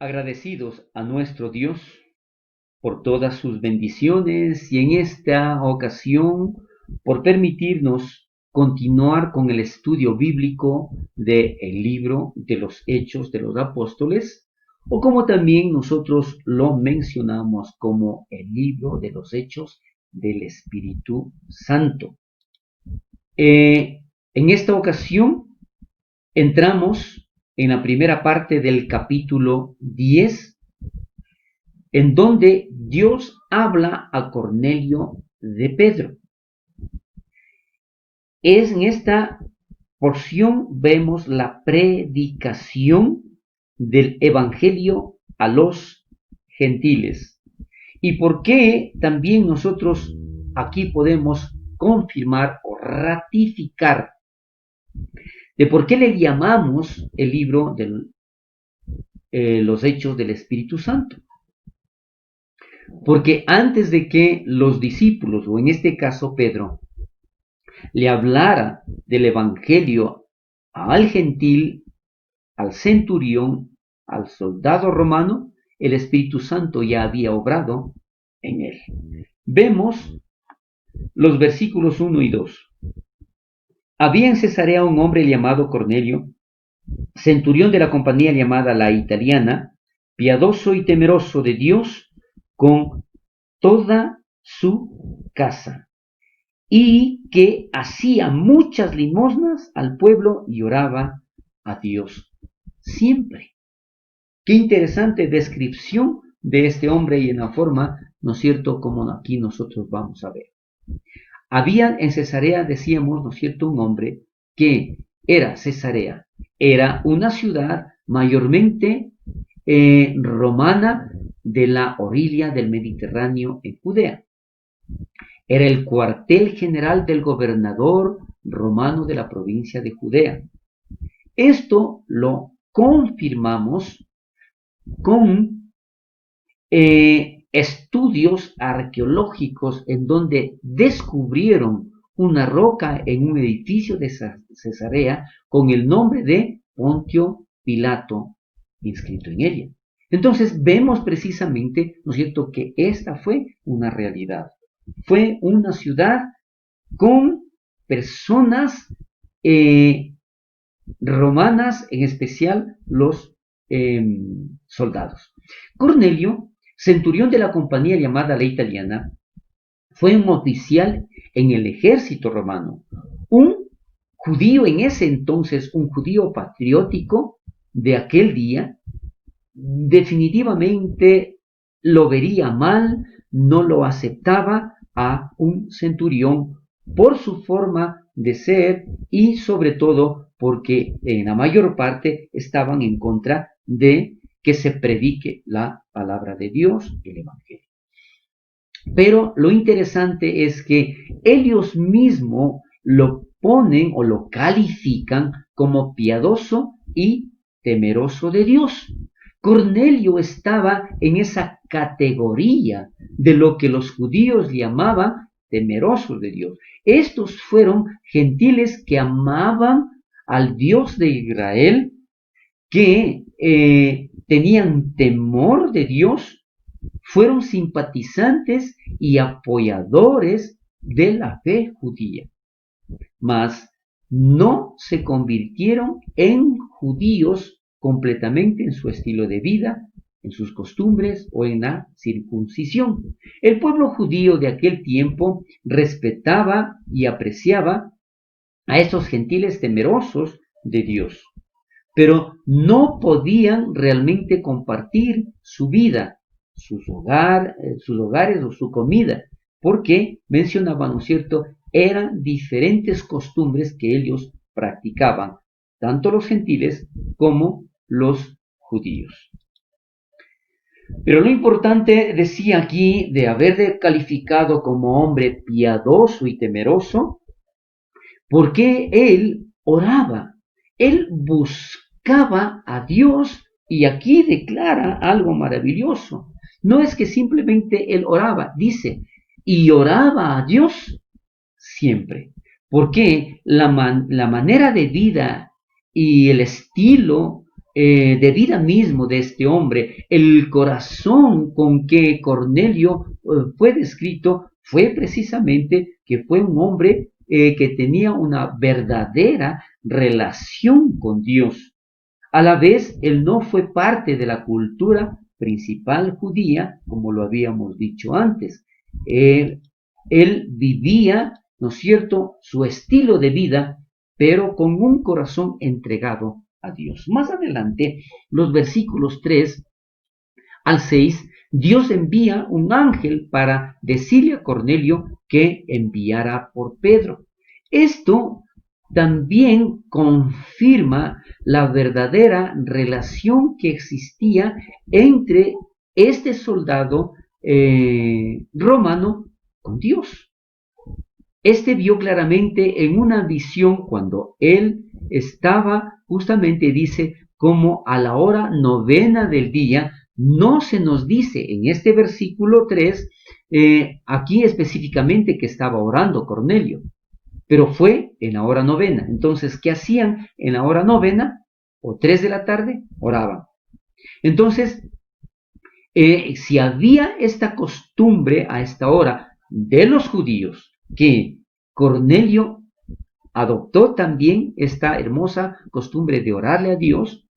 Agradecidos a nuestro Dios por todas sus bendiciones y en esta ocasión por permitirnos continuar con el estudio bíblico del libro de los Hechos de los Apóstoles, o como también nosotros lo mencionamos como el libro de los Hechos del Espíritu Santo. En esta ocasión entramos en la primera parte del capítulo 10, en donde Dios habla a Cornelio de Pedro. En esta porción vemos la predicación del Evangelio a los gentiles. ¿Y por qué también nosotros aquí podemos confirmar o ratificar de por qué le llamamos el libro de los Hechos del Espíritu Santo? Porque antes de que los discípulos, o en este caso Pedro, le hablara del Evangelio al gentil, al centurión, al soldado romano, el Espíritu Santo ya había obrado en él. Vemos los versículos 1 y 2. Había en Cesarea un hombre llamado Cornelio, centurión de la compañía llamada la Italiana, piadoso y temeroso de Dios con toda su casa, y que hacía muchas limosnas al pueblo y oraba a Dios siempre. Qué interesante descripción de este hombre y en la forma, ¿no es cierto?, como aquí nosotros vamos a ver. Había en Cesarea, decíamos, ¿no es cierto?, un hombre que era Cesarea, era una ciudad mayormente romana de la orilla del Mediterráneo en Judea. Era el cuartel general del gobernador romano de la provincia de Judea. Esto lo confirmamos con estudios arqueológicos en donde descubrieron una roca en un edificio de Cesarea con el nombre de Pontio Pilato inscrito en ella. Entonces vemos precisamente, ¿no es cierto?, que esta fue una realidad. Fue una ciudad con personas romanas, en especial los soldados. Cornelio, centurión de la compañía llamada la Italiana, fue un oficial en el ejército romano, un judío en ese entonces, un judío patriótico de aquel día. Definitivamente lo vería mal, no lo aceptaba a un centurión por su forma de ser y sobre todo porque en la mayor parte estaban en contra de que se predique la palabra de Dios, el Evangelio. Pero lo interesante es que ellos mismos lo ponen o lo califican como piadoso y temeroso de Dios. Cornelio estaba en esa categoría de lo que los judíos llamaban temerosos de Dios. Estos fueron gentiles que amaban al Dios de Israel, que tenían temor de Dios, fueron simpatizantes y apoyadores de la fe judía, mas no se convirtieron en judíos completamente en su estilo de vida, en sus costumbres o en la circuncisión. El pueblo judío de aquel tiempo respetaba y apreciaba a esos gentiles temerosos de Dios, pero no podían realmente compartir su vida, sus hogares o su comida, porque mencionaban, ¿no es cierto?, eran diferentes costumbres que ellos practicaban, tanto los gentiles como los judíos. Pero lo importante, decía aquí, de haber calificado como hombre piadoso y temeroso, porque él oraba, él buscaba a Dios, y aquí declara algo maravilloso. No es que simplemente él oraba, dice, y oraba a Dios siempre, porque la manera de vida y el estilo de vida mismo de este hombre, el corazón con que Cornelio fue descrito, fue precisamente que fue un hombre que tenía una verdadera relación con Dios. A la vez, él no fue parte de la cultura principal judía, como lo habíamos dicho antes. Él vivía, ¿no es cierto?, su estilo de vida, pero con un corazón entregado a Dios. Más adelante, los versículos 3 al 6, Dios envía un ángel para decirle a Cornelio que enviara por Pedro. Esto también confirma la verdadera relación que existía entre este soldado romano con Dios. Este vio claramente en una visión cuando él estaba, justamente dice, como a la hora novena del día. No se nos dice en este versículo 3, aquí específicamente que estaba orando Cornelio, pero fue en la hora novena. Entonces, ¿qué hacían en la hora novena? O 3 de la tarde, oraban. Entonces, si había esta costumbre a esta hora de los judíos, que Cornelio adoptó también esta hermosa costumbre de orarle a Dios,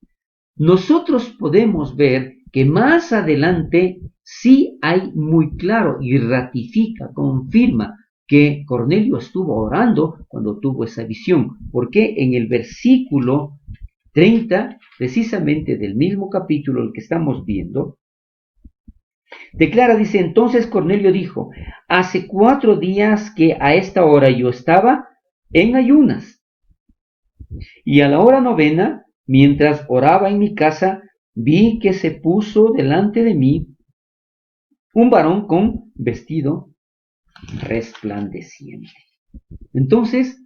nosotros podemos ver que más adelante sí hay muy claro y ratifica, confirma que Cornelio estuvo orando cuando tuvo esa visión, porque en el versículo 30, precisamente del mismo capítulo el que estamos viendo, declara, dice, entonces Cornelio dijo, hace 4 días que a esta hora yo estaba en ayunas, y a la hora novena, mientras oraba en mi casa, vi que se puso delante de mí un varón con vestido resplandeciente. Entonces,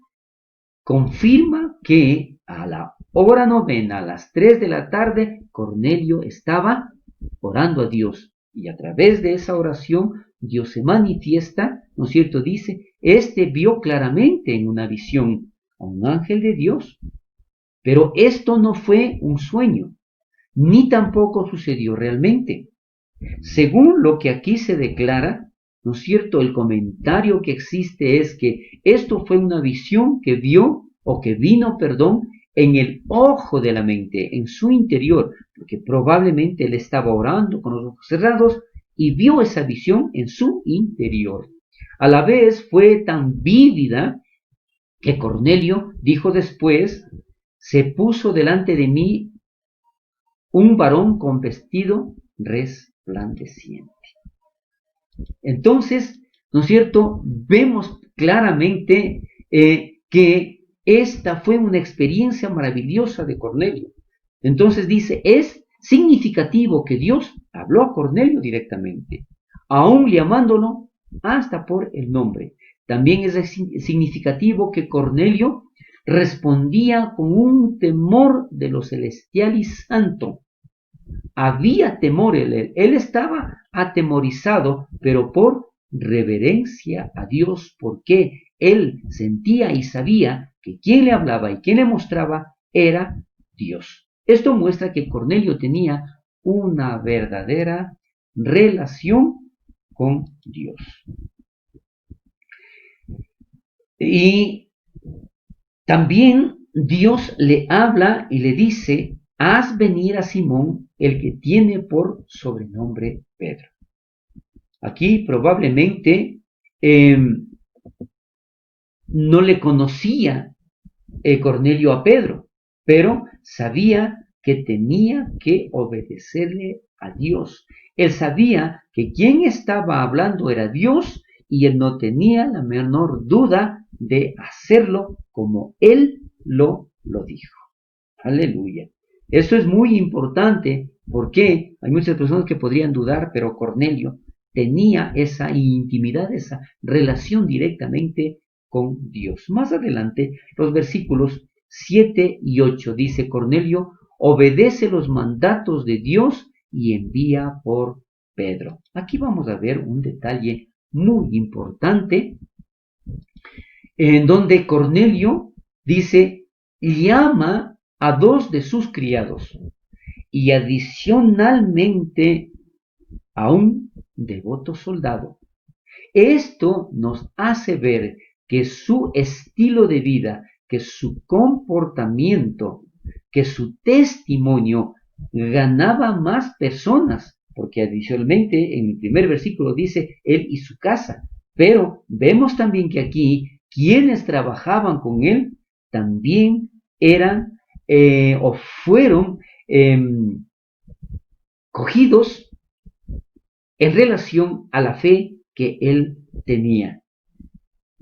confirma que a la hora novena, a las 3 de la tarde, Cornelio estaba orando a Dios. Y a través de esa oración, Dios se manifiesta, ¿no es cierto? Dice, vio claramente en una visión a un ángel de Dios. Pero esto no fue un sueño, ni tampoco sucedió realmente. Según lo que aquí se declara, ¿no es cierto? El comentario que existe es que esto fue una visión que vio, o que vino, perdón, en el ojo de la mente, en su interior, porque probablemente él estaba orando con los ojos cerrados y vio esa visión en su interior. A la vez fue tan vívida que Cornelio dijo después, se puso delante de mí un varón con vestido resplandeciente. Entonces, ¿no es cierto? Vemos claramente que esta fue una experiencia maravillosa de Cornelio. Entonces dice, es significativo que Dios habló a Cornelio directamente, aún llamándolo hasta por el nombre. También es significativo que Cornelio respondía con un temor de lo celestial y santo. Había temor en él, él estaba atemorizado, pero por reverencia a Dios, porque él sentía y sabía que quien le hablaba y quien le mostraba era Dios. Esto muestra que Cornelio tenía una verdadera relación con Dios. Y también Dios le habla y le dice, haz venir a Simón, el que tiene por sobrenombre Pedro. Aquí probablemente no le conocía Cornelio a Pedro, pero sabía que tenía que obedecerle a Dios. Él sabía que quien estaba hablando era Dios y él no tenía la menor duda de hacerlo como él lo dijo. Aleluya. Esto es muy importante porque hay muchas personas que podrían dudar, pero Cornelio tenía esa intimidad, esa relación directamente con Dios. Más adelante, los versículos 7 y 8 dice Cornelio, obedece los mandatos de Dios y envía por Pedro. Aquí vamos a ver un detalle muy importante en donde Cornelio dice, llama a 2 de sus criados. y adicionalmente a un devoto soldado. Esto nos hace ver que su estilo de vida, que su comportamiento, que su testimonio ganaba más personas, porque adicionalmente en el primer versículo dice él y su casa, pero vemos también que aquí quienes trabajaban con él también eran o fueron eh, cogidos en relación a la fe que él tenía.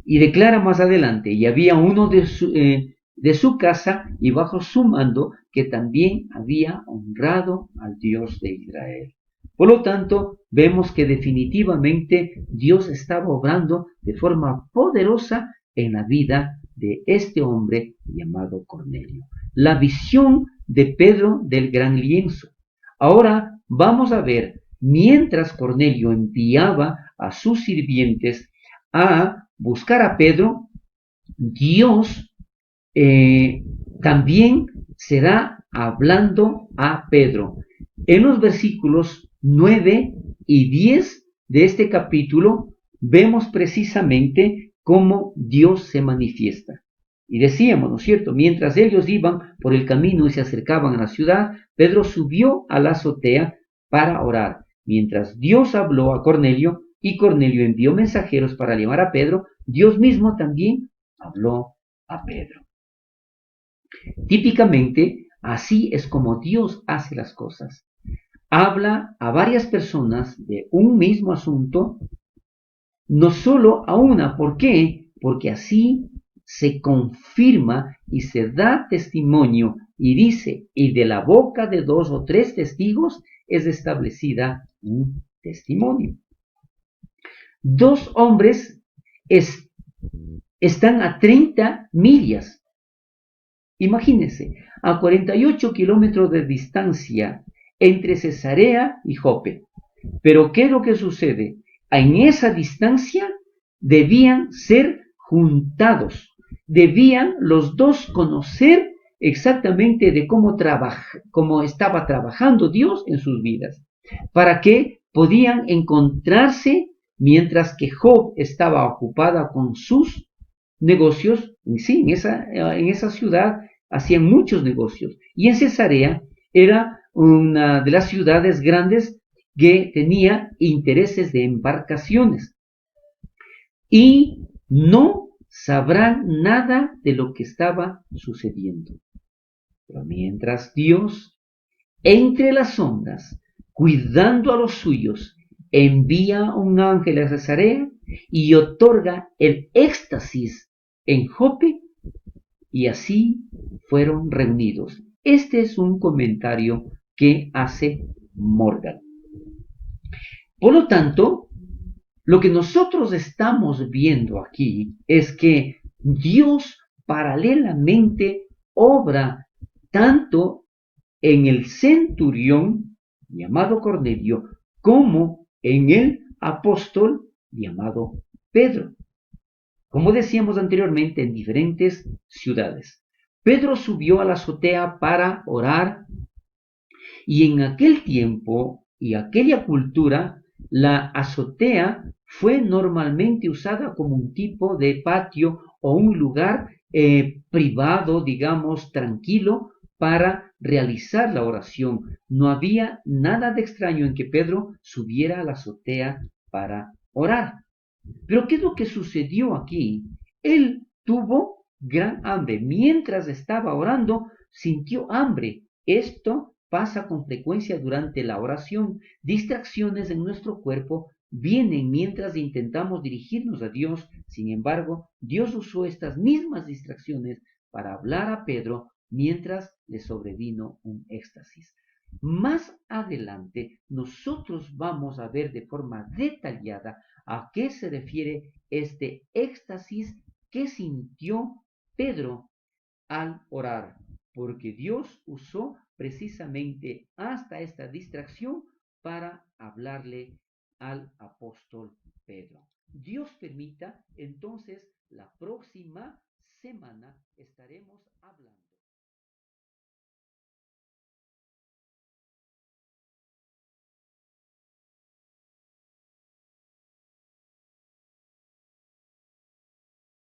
Y declara más adelante, y había uno de su casa y bajo su mando que también había honrado al Dios de Israel. Por lo tanto, vemos que definitivamente Dios estaba obrando de forma poderosa en la vida de este hombre llamado Cornelio. La visión de Pedro del gran lienzo. Ahora vamos a ver, mientras Cornelio enviaba a sus sirvientes a buscar a Pedro, Dios también será hablando a Pedro. En los versículos 9 y 10 de este capítulo vemos precisamente cómo Dios se manifiesta. Y decíamos, ¿no es cierto? Mientras ellos iban por el camino y se acercaban a la ciudad, Pedro subió a la azotea para orar. Mientras Dios habló a Cornelio y Cornelio envió mensajeros para llamar a Pedro, Dios mismo también habló a Pedro. Típicamente, así es como Dios hace las cosas. Habla a varias personas de un mismo asunto, no solo a una. ¿Por qué? Porque así se confirma y se da testimonio y dice, y de la boca de 2 o 3 testigos es establecida un testimonio. 2 hombres están a 30 millas. Imagínense, a 48 kilómetros de distancia entre Cesarea y Jope. Pero ¿qué es lo que sucede? En esa distancia debían ser juntados, debían los dos conocer exactamente de cómo estaba trabajando Dios en sus vidas, para que podían encontrarse mientras que Job estaba ocupada con sus negocios. Sí, en esa ciudad hacían muchos negocios, y en Cesarea era una de las ciudades grandes que tenía intereses de embarcaciones, y no sabrán nada de lo que estaba sucediendo. Pero mientras Dios, entre las ondas, cuidando a los suyos, envía un ángel a Cesarea y otorga el éxtasis en Jope, y así fueron reunidos. Este es un comentario que hace Morgan. Por lo tanto, lo que nosotros estamos viendo aquí es que Dios paralelamente obra tanto en el centurión llamado Cornelio como en el apóstol llamado Pedro. Como decíamos anteriormente, en diferentes ciudades. Pedro subió a la azotea para orar, y en aquel tiempo y aquella cultura, la azotea fue normalmente usada como un tipo de patio o un lugar privado, digamos, tranquilo, para realizar la oración. No había nada de extraño en que Pedro subiera a la azotea para orar. Pero ¿qué es lo que sucedió aquí? Él tuvo gran hambre. Mientras estaba orando, sintió hambre. Esto pasa con frecuencia durante la oración. Distracciones en nuestro cuerpo vienen mientras intentamos dirigirnos a Dios. Sin embargo, Dios usó estas mismas distracciones para hablar a Pedro mientras le sobrevino un éxtasis. Más adelante, nosotros vamos a ver de forma detallada a qué se refiere este éxtasis que sintió Pedro al orar, porque Dios usó precisamente hasta esta distracción para hablarle al apóstol Pedro. Dios permita, entonces la próxima semana estaremos hablando.